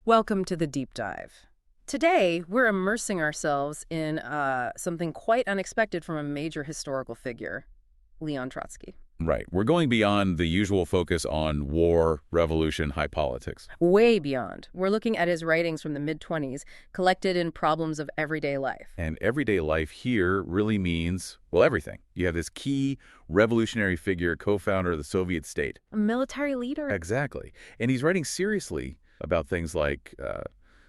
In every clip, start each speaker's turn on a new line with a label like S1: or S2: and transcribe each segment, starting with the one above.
S1: Welcome to the deep dive. Today, we're immersing ourselves in something quite unexpected from a major historical figure, Leon Trotsky.
S2: Right. We're going beyond the usual focus on war, revolution, high politics.
S1: Way beyond. We're looking at his writings from the mid-20s, collected in Problems of Everyday Life.
S2: And everyday life here really means, well, everything. You have this key revolutionary figure, co-founder of the Soviet state.
S1: A military leader?
S2: Exactly. And he's writing seriously about things like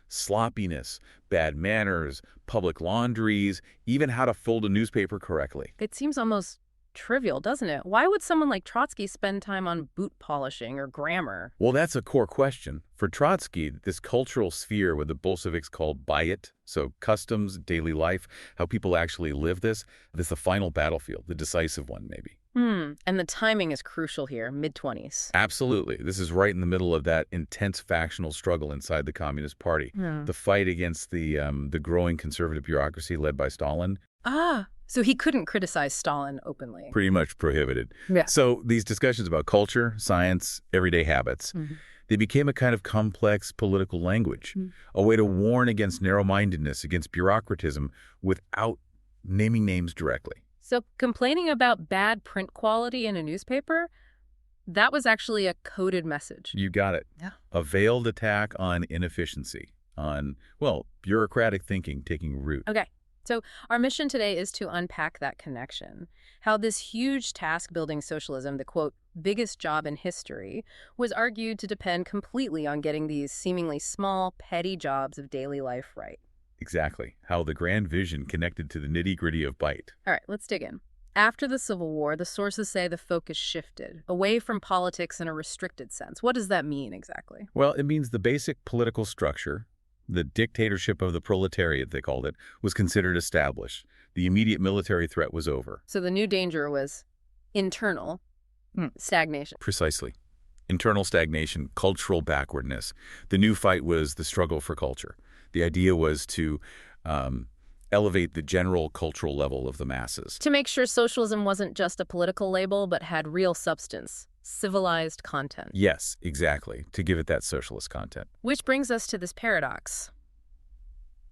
S2: sloppiness, bad manners, public laundries, even how to fold a newspaper correctly.
S1: It seems almost trivial, doesn't it? Why would someone like Trotsky spend time on boot polishing or grammar?
S2: Well, that's a core question. For Trotsky, this cultural sphere what the Bolsheviks called byet, so customs, daily life, how people actually live this is the final battlefield, the decisive one, maybe.
S1: And the timing is crucial here, mid-20s.
S2: Absolutely. This is right in the middle of that intense factional struggle inside the Communist Party. The fight against the growing conservative bureaucracy led by Stalin.
S1: So he couldn't criticize Stalin openly.
S2: Pretty much prohibited.
S1: Yeah.
S2: So these discussions about culture, science, everyday habits, they became a kind of complex political language, a way to warn against narrow-mindedness, against bureaucratism, without naming names directly.
S1: So complaining about bad print quality in a newspaper, that was actually a coded message.
S2: You got it.
S1: Yeah.
S2: A veiled attack on inefficiency, on, well, bureaucratic thinking taking root.
S1: Okay. So our mission today is to unpack that connection, how this huge task-building socialism, the, quote, biggest job in history, was argued to depend completely on getting these seemingly small, petty jobs of daily life right.
S2: Exactly. How the grand vision connected to the nitty-gritty of byte.
S1: All right, let's dig in. After the Civil War, the sources say the focus shifted away from politics in a restricted sense. What does that mean exactly?
S2: Well, it means the basic political structure, the dictatorship of the proletariat, they called it, was considered established. The immediate military threat was over.
S1: So the new danger was internal stagnation.
S2: Precisely. Internal stagnation, cultural backwardness. The new fight was the struggle for culture. The idea was to elevate the general cultural level of the masses.
S1: To make sure socialism wasn't just a political label, but had real substance, civilized content.
S2: Yes, exactly, to give it that socialist content.
S1: Which brings us to this paradox,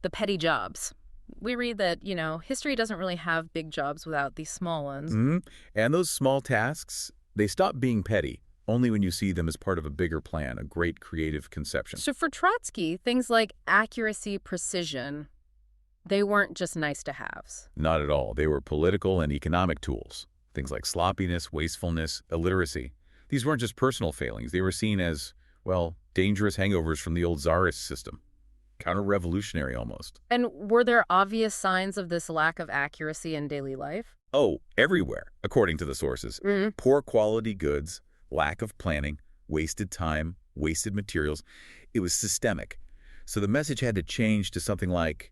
S1: the petty jobs. We read that, history doesn't really have big jobs without these small ones.
S2: And those small tasks, they stop being petty only when you see them as part of a bigger plan, a great creative conception.
S1: So for Trotsky, things like accuracy, precision, they weren't just nice-to-haves.
S2: Not at all. They were political and economic tools. Things like sloppiness, wastefulness, illiteracy. These weren't just personal failings. They were seen as, well, dangerous hangovers from the old czarist system. Counter-revolutionary almost.
S1: And were there obvious signs of this lack of accuracy in daily life?
S2: Oh, everywhere, according to the sources. Poor quality goods, lack of planning, wasted time, wasted materials. It was systemic. So the message had to change to something like,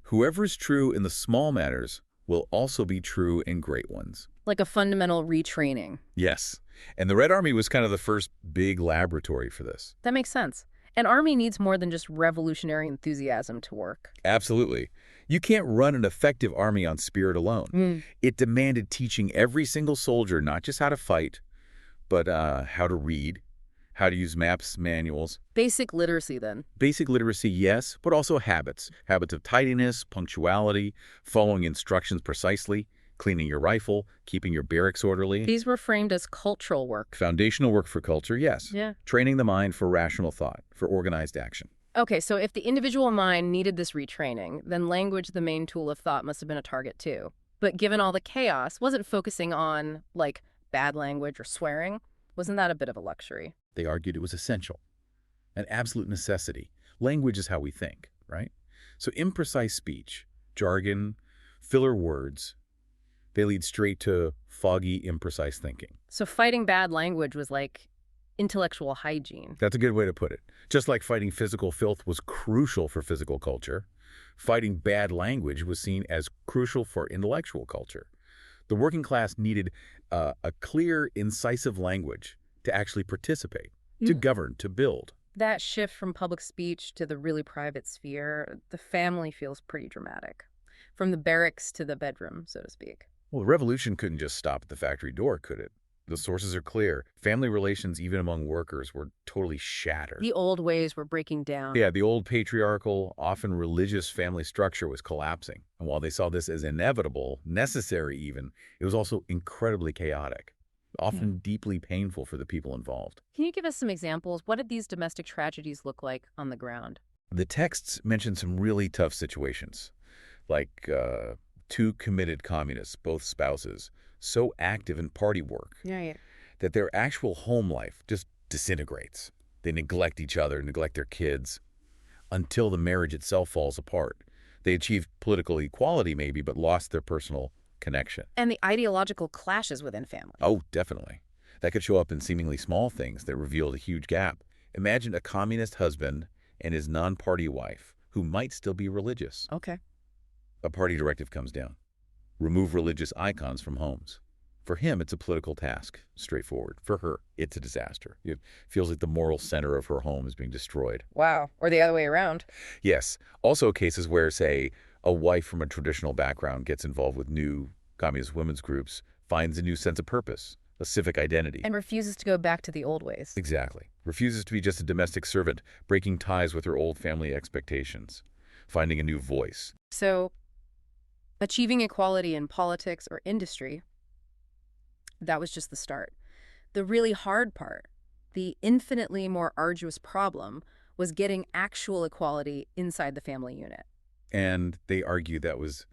S2: whoever is true in the small matters will also be true in great ones.
S1: Like a fundamental retraining.
S2: Yes. And the Red Army was kind of the first big laboratory for this.
S1: That makes sense. An army needs more than just revolutionary enthusiasm to work.
S2: Absolutely. You can't run an effective army on spirit alone. It demanded teaching every single soldier not just how to fight, but how to read, how to use maps, manuals.
S1: Basic literacy, then.
S2: Basic literacy, yes, but also habits. Habits of tidiness, punctuality, following instructions precisely, cleaning your rifle, keeping your barracks orderly.
S1: These were framed as cultural work.
S2: Foundational work for culture, yes.
S1: Yeah.
S2: Training the mind for rational thought, for organized action.
S1: Okay, so if the individual mind needed this retraining, then language, the main tool of thought, must have been a target too. But given all the chaos, wasn't focusing on, like, bad language or swearing? Wasn't that a bit of a luxury?
S2: They argued it was essential, an absolute necessity. Language is how we think, right? So imprecise speech, jargon, filler words, they lead straight to foggy, imprecise thinking.
S1: So fighting bad language was like intellectual hygiene.
S2: That's a good way to put it. Just like fighting physical filth was crucial for physical culture, fighting bad language was seen as crucial for intellectual culture. The working class needed a clear, incisive language to actually participate, to govern, to build.
S1: That shift from public speech to the really private sphere, the family feels pretty dramatic. From the barracks to the bedroom, so to speak.
S2: Well, the revolution couldn't just stop at the factory door, could it? The sources are clear. Family relations, even among workers, were totally shattered.
S1: The old ways were breaking down.
S2: Yeah, the old patriarchal, often religious family structure was collapsing. And while they saw this as inevitable, necessary even, it was also incredibly chaotic, often deeply painful for the people involved.
S1: Can you give us some examples? What did these domestic tragedies look like on the ground?
S2: The texts mention some really tough situations, like two committed communists, both spouses, so active in party work
S1: Yeah.
S2: that their actual home life just disintegrates. They neglect each other, neglect their kids, until the marriage itself falls apart. They achieved political equality maybe, but lost their personal connection.
S1: And the ideological clashes within families.
S2: Oh, definitely. That could show up in seemingly small things that revealed a huge gap. Imagine a communist husband and his non-party wife, who might still be religious.
S1: Okay.
S2: A party directive comes down. Remove religious icons from homes. For him, it's a political task, straightforward. For her, it's a disaster. It feels like the moral center of her home is being destroyed.
S1: Wow. Or the other way around.
S2: Yes. Also cases where, say, a wife from a traditional background gets involved with new communist women's groups, finds a new sense of purpose, a civic identity.
S1: And refuses to go back to the old ways.
S2: Exactly. Refuses to be just a domestic servant, breaking ties with her old family expectations, finding a new voice.
S1: So, achieving equality in politics or industry, that was just the start. The really hard part, the infinitely more arduous problem, was getting actual equality inside the family unit.
S2: And they argue that was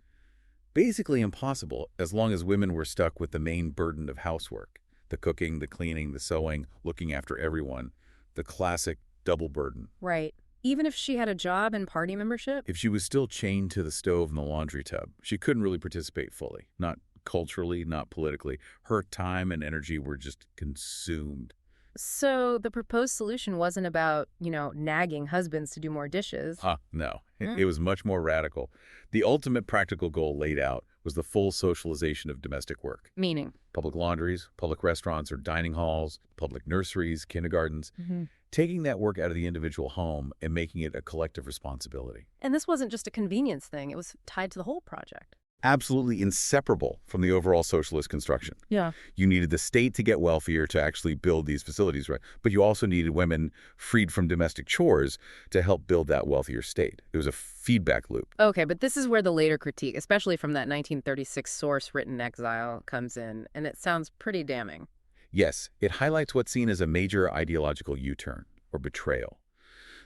S2: basically impossible as long as women were stuck with the main burden of housework, the cooking, the cleaning, the sewing, looking after everyone, the classic double burden.
S1: Right. Even if she had a job and party membership?
S2: If she was still chained to the stove and the laundry tub, she couldn't really participate fully, not culturally, not politically. Her time and energy were just consumed.
S1: So the proposed solution wasn't about, nagging husbands to do more dishes.
S2: No. It was much more radical. The ultimate practical goal laid out was the full socialization of domestic work.
S1: Meaning?
S2: Public laundries, public restaurants or dining halls, public nurseries, kindergartens. Taking that work out of the individual home and making it a collective responsibility.
S1: And this wasn't just a convenience thing. It was tied to the whole project.
S2: Absolutely inseparable from the overall socialist construction.
S1: Yeah.
S2: You needed the state to get wealthier to actually build these facilities, right? But you also needed women freed from domestic chores to help build that wealthier state. It was a feedback loop.
S1: Okay, but this is where the later critique, especially from that 1936 source written in exile, comes in, and it sounds pretty damning.
S2: Yes, it highlights what's seen as a major ideological U-turn, or betrayal.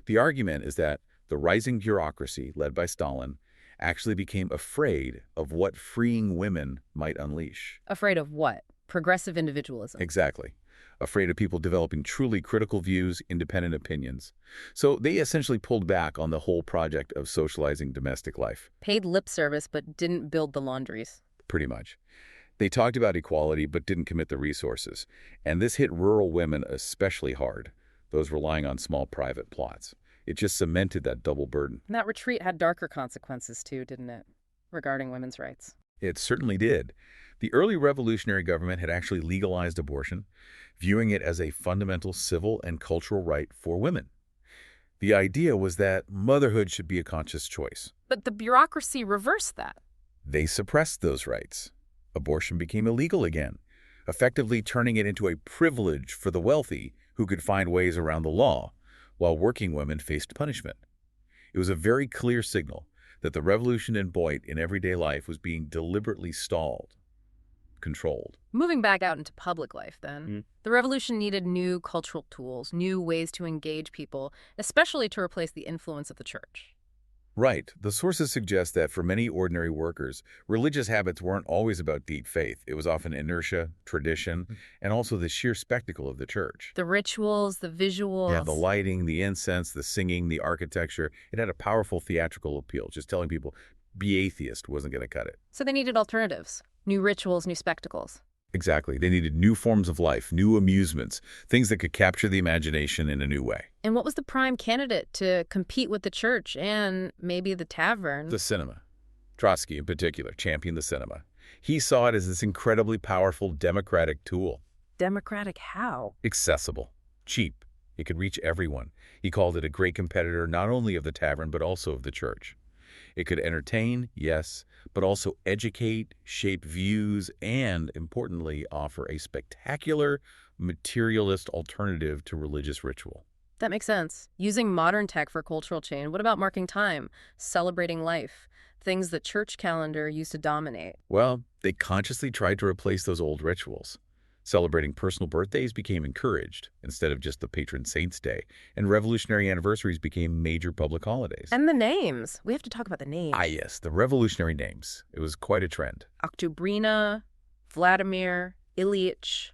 S2: The argument is that the rising bureaucracy, led by Stalin, actually became afraid of what freeing women might unleash.
S1: Afraid of what? Progressive individualism.
S2: Exactly. Afraid of people developing truly critical views, independent opinions. So they essentially pulled back on the whole project of socializing domestic life.
S1: Paid lip service, but didn't build the laundries.
S2: Pretty much. They talked about equality, but didn't commit the resources. And this hit rural women especially hard, those relying on small private plots. It just cemented that double burden.
S1: And that retreat had darker consequences too, didn't it, regarding women's rights?
S2: It certainly did. The early revolutionary government had actually legalized abortion, viewing it as a fundamental civil and cultural right for women. The idea was that motherhood should be a conscious choice.
S1: But the bureaucracy reversed that.
S2: They suppressed those rights. Abortion became illegal again, effectively turning it into a privilege for the wealthy who could find ways around the law, while working women faced punishment. It was a very clear signal that the revolution in Boyd in everyday life was being deliberately stalled, controlled.
S1: Moving back out into public life, then, the revolution needed new cultural tools, new ways to engage people, especially to replace the influence of the church.
S2: Right. The sources suggest that for many ordinary workers, religious habits weren't always about deep faith. It was often inertia, tradition, and also the sheer spectacle of the church.
S1: The rituals, the visuals.
S2: Yeah, the lighting, the incense, the singing, the architecture. It had a powerful theatrical appeal. Just telling people, be atheist wasn't going to cut it.
S1: So they needed alternatives, new rituals, new spectacles.
S2: Exactly. They needed new forms of life, new amusements, things that could capture the imagination in a new way.
S1: And what was the prime candidate to compete with the church and maybe the tavern?
S2: The cinema. Trotsky, in particular, championed the cinema. He saw it as this incredibly powerful democratic tool.
S1: Democratic how?
S2: Accessible. Cheap. It could reach everyone. He called it a great competitor not only of the tavern but also of the church. It could entertain, yes, but also educate, shape views, and, importantly, offer a spectacular, materialist alternative to religious ritual.
S1: That makes sense. Using modern tech for cultural change, what about marking time, celebrating life, things the church calendar used to dominate?
S2: Well, they consciously tried to replace those old rituals. Celebrating personal birthdays became encouraged instead of just the patron saint's day, and revolutionary anniversaries became major public holidays.
S1: And the names. We have to talk about the names.
S2: Yes, the revolutionary names. It was quite a trend.
S1: Oktyubrina, Vladimir, Ilyich,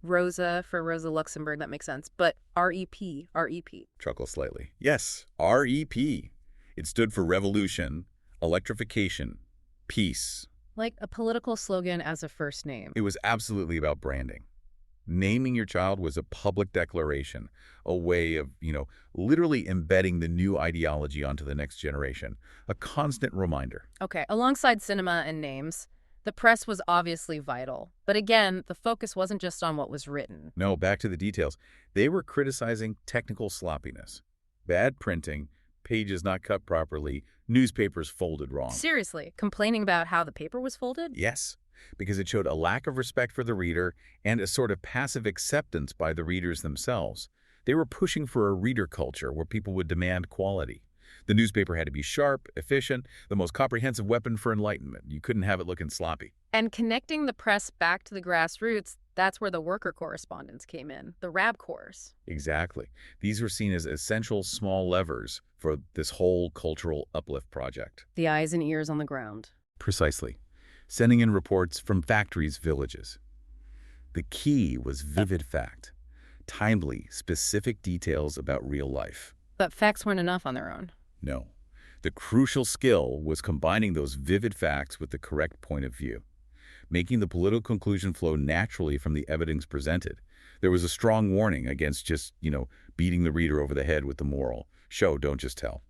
S1: Rosa for Rosa Luxemburg, that makes sense. But REP, REP.
S2: Chuckle slightly. Yes, REP. It stood for revolution, electrification, peace.
S1: Like a political slogan as a first name.
S2: It was absolutely about branding. Naming your child was a public declaration, a way of, literally embedding the new ideology onto the next generation, a constant reminder.
S1: Okay, alongside cinema and names, the press was obviously vital. But again, the focus wasn't just on what was written.
S2: No, back to the details. They were criticizing technical sloppiness, bad printing, pages not cut properly, newspapers folded wrong.
S1: Seriously, complaining about how the paper was folded?
S2: Yes, because it showed a lack of respect for the reader and a sort of passive acceptance by the readers themselves. They were pushing for a reader culture where people would demand quality. The newspaper had to be sharp, efficient, the most comprehensive weapon for enlightenment. You couldn't have it looking sloppy.
S1: And connecting the press back to the grassroots, that's where the worker correspondents came in, the RAB Corps.
S2: Exactly. These were seen as essential small levers for this whole cultural uplift project.
S1: The eyes and ears on the ground.
S2: Precisely. Sending in reports from factories, villages. The key was vivid fact, timely, specific details about real life.
S1: But facts weren't enough on their own.
S2: No. The crucial skill was combining those vivid facts with the correct point of view, making the political conclusion flow naturally from the evidence presented. There was a strong warning against just, beating the reader over the head with the moral. Show, don't just tell.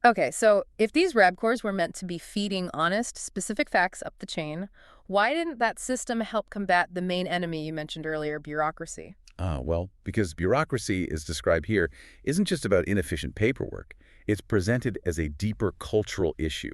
S1: Okay, so if these RAB Corps were meant to be feeding honest, specific facts up the chain, why didn't that system help combat the main enemy you mentioned earlier, bureaucracy?
S2: Well, because bureaucracy, as described here, isn't just about inefficient paperwork. It's presented as a deeper cultural issue,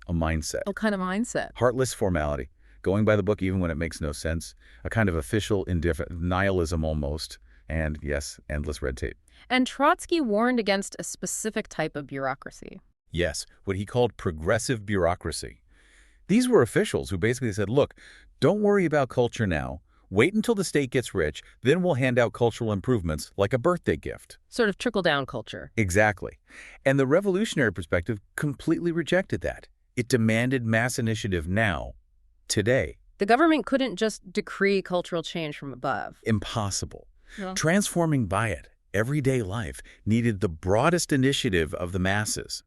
S2: a mindset.
S1: What kind of mindset?
S2: Heartless formality, going by the book even when it makes no sense, a kind of official nihilism almost, and, yes, endless red tape.
S1: And Trotsky warned against a specific type of bureaucracy.
S2: Yes, what he called progressive bureaucracy. These were officials who basically said, look, don't worry about culture now. Wait until the state gets rich, then we'll hand out cultural improvements like a birthday gift.
S1: Sort of trickle-down culture.
S2: Exactly. And the revolutionary perspective completely rejected that. It demanded mass initiative now, today.
S1: The government couldn't just decree cultural change from above.
S2: Impossible.
S1: Yeah.
S2: Transforming by it, everyday life, needed the broadest initiative of the masses.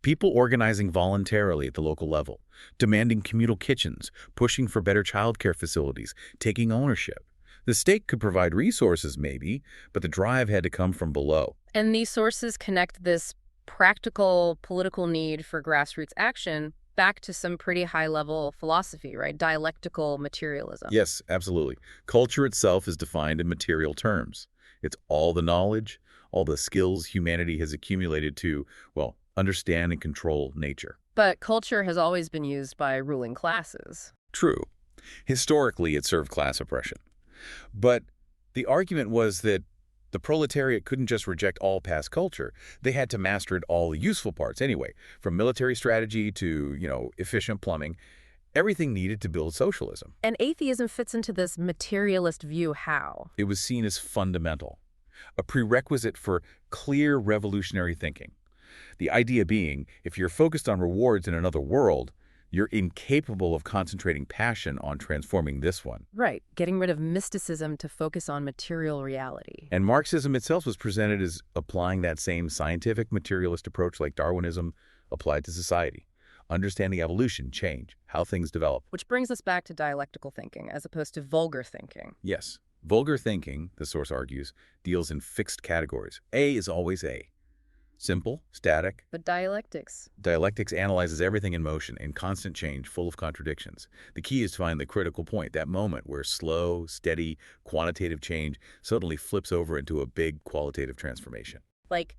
S2: People organizing voluntarily at the local level, demanding communal kitchens, pushing for better childcare facilities, taking ownership. The state could provide resources, maybe, but the drive had to come from below.
S1: And these sources connect this practical political need for grassroots action back to some pretty high-level philosophy, right? Dialectical materialism.
S2: Yes, absolutely. Culture itself is defined in material terms. It's all the knowledge, all the skills humanity has accumulated to, understand and control nature.
S1: But culture has always been used by ruling classes.
S2: True. Historically, it served class oppression. But the argument was that the proletariat couldn't just reject all past culture. They had to master it all the useful parts anyway, from military strategy to, efficient plumbing. Everything needed to build socialism.
S1: And atheism fits into this materialist view how?
S2: It was seen as fundamental, a prerequisite for clear revolutionary thinking. The idea being, if you're focused on rewards in another world, you're incapable of concentrating passion on transforming this one.
S1: Right, getting rid of mysticism to focus on material reality.
S2: And Marxism itself was presented as applying that same scientific materialist approach like Darwinism applied to society. Understanding evolution, change, how things develop.
S1: Which brings us back to dialectical thinking as opposed to vulgar thinking.
S2: Yes. Vulgar thinking, the source argues, deals in fixed categories. A is always A. Simple, static.
S1: But dialectics?
S2: Dialectics analyzes everything in motion, in constant change, full of contradictions. The key is to find the critical point, that moment where slow, steady, quantitative change suddenly flips over into a big qualitative transformation.
S1: Like,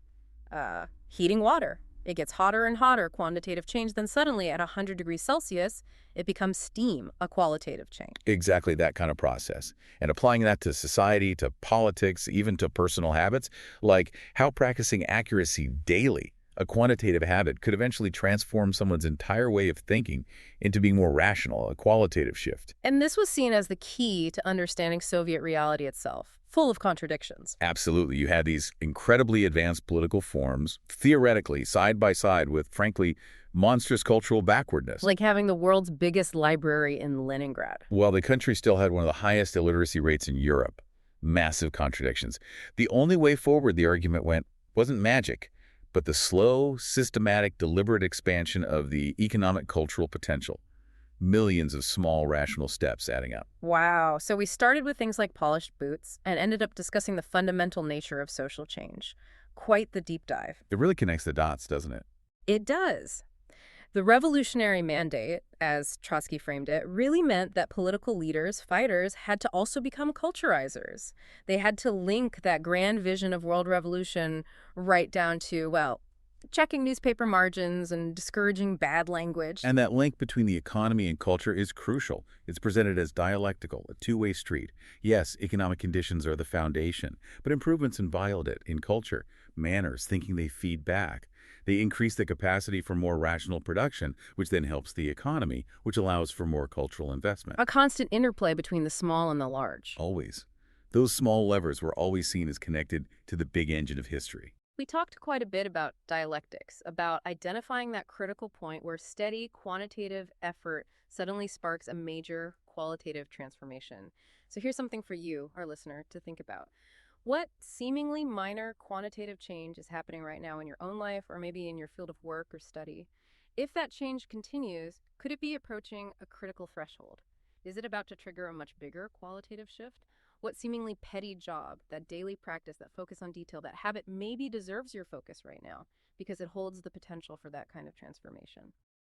S1: heating water. It gets hotter and hotter, quantitative change, then suddenly at 100 degrees Celsius, it becomes steam, a qualitative change.
S2: Exactly that kind of process. And applying that to society, to politics, even to personal habits, like how practicing accuracy daily, a quantitative habit, could eventually transform someone's entire way of thinking into being more rational, a qualitative shift.
S1: And this was seen as the key to understanding Soviet reality itself, full of contradictions.
S2: Absolutely. You had these incredibly advanced political forms, theoretically, side by side with, frankly, monstrous cultural backwardness.
S1: Like having the world's biggest library in Leningrad.
S2: Well, the country still had one of the highest illiteracy rates in Europe. Massive contradictions. The only way forward, the argument went, wasn't magic, but the slow, systematic, deliberate expansion of the economic cultural potential. Millions of small, rational steps adding up.
S1: Wow. So we started with things like polished boots and ended up discussing the fundamental nature of social change. Quite the deep dive.
S2: It really connects the dots, doesn't it?
S1: It does. The revolutionary mandate, as Trotsky framed it, really meant that political leaders, fighters, had to also become culturizers. They had to link that grand vision of world revolution right down to, well, checking newspaper margins and discouraging bad language.
S2: And that link between the economy and culture is crucial. It's presented as dialectical, a two-way street. Yes, economic conditions are the foundation, but improvements in violate, in culture, manners, thinking they feed back. They increase the capacity for more rational production, which then helps the economy, which allows for more cultural investment.
S1: A constant interplay between the small and the large.
S2: Always. Those small levers were always seen as connected to the big engine of history.
S1: We talked quite a bit about dialectics, about identifying that critical point where steady, quantitative effort suddenly sparks a major qualitative transformation. So here's something for you, our listener, to think about. What seemingly minor quantitative change is happening right now in your own life or maybe in your field of work or study? If that change continues, could it be approaching a critical threshold? Is it about to trigger a much bigger qualitative shift? What seemingly petty job, that daily practice, that focus on detail, that habit maybe deserves your focus right now because it holds the potential for that kind of transformation?